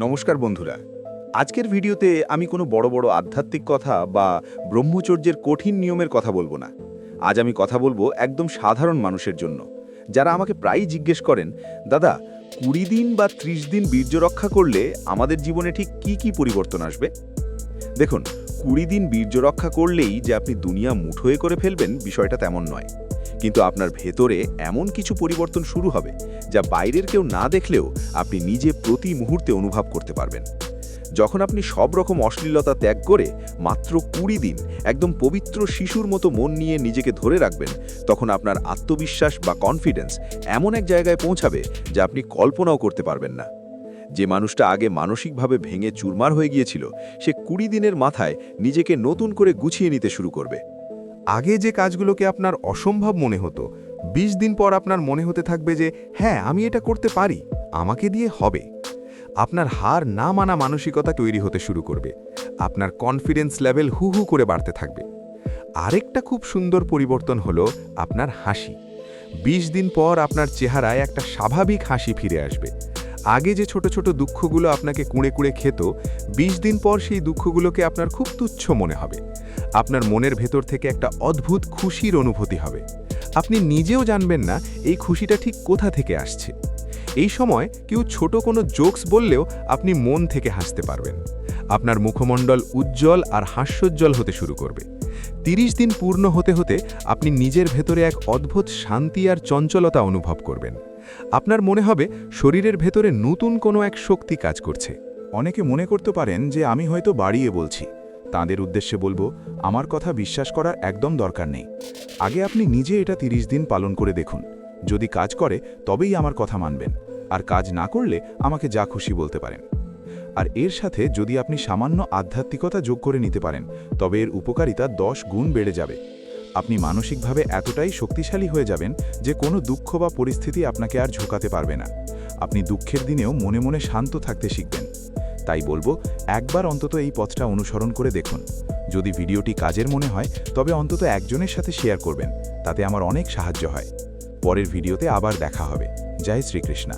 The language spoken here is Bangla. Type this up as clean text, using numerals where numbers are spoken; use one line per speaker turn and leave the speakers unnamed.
নমস্কার বন্ধুরা। আজকের ভিডিওতে আমি কোনো বড় বড় আধ্যাত্মিক কথা বা ব্রহ্মচর্যের কঠিন নিয়মের কথা বলবো না। আজ আমি কথা বলবো একদম সাধারণ মানুষের জন্য, যারা আমাকে প্রায়ই জিজ্ঞেস করেন, দাদা 20 দিন বা 30 দিন বীর্য রক্ষা করলে আমাদের জীবনে ঠিক কি কি পরিবর্তন আসবে। দেখুন, 20 দিন বীর্য রক্ষা করলেই যে আপনি দুনিয়া মুঠোয় করে ফেলবেন বিষয়টা তেমন নয়, কিন্তু আপনার ভেতরে এমন কিছু পরিবর্তন শুরু হবে যা বাইরের কেউ না দেখলেও আপনি নিজে প্রতি মুহূর্তে অনুভব করতে পারবেন। যখন আপনি সব রকম অশ্লীলতা ত্যাগ করে মাত্র 20 দিন একদম পবিত্র শিশুর মতো মন নিয়ে নিজেকে ধরে রাখবেন, তখন আপনার আত্মবিশ্বাস বা কনফিডেন্স এমন এক জায়গায় পৌঁছাবে যা আপনি কল্পনাও করতে পারবেন না। যে মানুষটা আগে মানসিকভাবে ভেঙে চুরমার হয়ে গিয়েছিল, সে 20 দিনের মাথায় নিজেকে নতুন করে গুছিয়ে নিতে শুরু করবে।
আগে যে কাজগুলোকে আপনার অসম্ভব মনে হতো, 20 দিন পর আপনার মনে হতে থাকবে যে হ্যাঁ, আমি এটা করতে পারি, আমাকে দিয়ে হবে। আপনার হার না মানা মানসিকতা তৈরি হতে শুরু করবে। আপনার কনফিডেন্স লেভেল হু হু করে বাড়তে থাকবে। আরেকটা খুব সুন্দর পরিবর্তন হলো আপনার হাসি। 20 দিন পর আপনার চেহারায় একটা স্বাভাবিক হাসি ফিরে আসবে। আগে যে ছোট ছোট দুঃখগুলো আপনাকে কুঁড়ে কুঁড়ে খেত, 20 দিন পর সেই দুঃখগুলোকে আপনার খুব তুচ্ছ মনে হবে। আপনার মনের ভেতর থেকে একটা অদ্ভুত খুশির অনুভূতি হবে। আপনি নিজেও জানবেন না এই খুশিটা ঠিক কোথা থেকে আসছে। এই সময় কেউ ছোট কোনো জোকস বললেও আপনি মন থেকে হাসতে পারবেন। আপনার মুখমণ্ডল উজ্জ্বল আর হাস্যোজ্জ্বল হতে শুরু করবে। 30 দিন পূর্ণ হতে হতে আপনি নিজের ভেতরে এক অদ্ভুত শান্তি আর চঞ্চলতা অনুভব করবেন। আপনার মনে হবে শরীরের ভেতরে নতুন কোনো এক শক্তি কাজ করছে।
অনেকে মনে করতে পারেন যে আমি হয়তো বাড়িয়ে বলছি। তাঁদের উদ্দেশ্যে বলবো, আমার কথা বিশ্বাস করার একদম দরকার নেই। আগে আপনি নিজে এটা 30 দিন পালন করে দেখুন। যদি কাজ করে তবেই আমার কথা মানবেন, আর কাজ না করলে আমাকে যা খুশি বলতে পারেন। আর এর সাথে যদি আপনি সামান্য আধ্যাত্মিকতা যোগ করে নিতে পারেন, তবে এর উপকারিতা 10 গুণ বেড়ে যাবে। আপনি মানসিকভাবে এতটাই শক্তিশালী হয়ে যাবেন যে কোনো দুঃখ বা পরিস্থিতি আপনাকে আর ঝোঁকাতে পারবে না। আপনি দুঃখের দিনেও মনে মনে শান্ত থাকতে শিখবেন। তাই বলবো, একবার অন্তত এই পথটা অনুসরণ করে দেখুন। যদি ভিডিওটি কাজের মনে হয় তবে অন্তত একজনের সাথে শেয়ার করবেন, তাতে আমার অনেক সাহায্য হয়। পরের ভিডিওতে আবার দেখা হবে। জয় শ্রীকৃষ্ণ।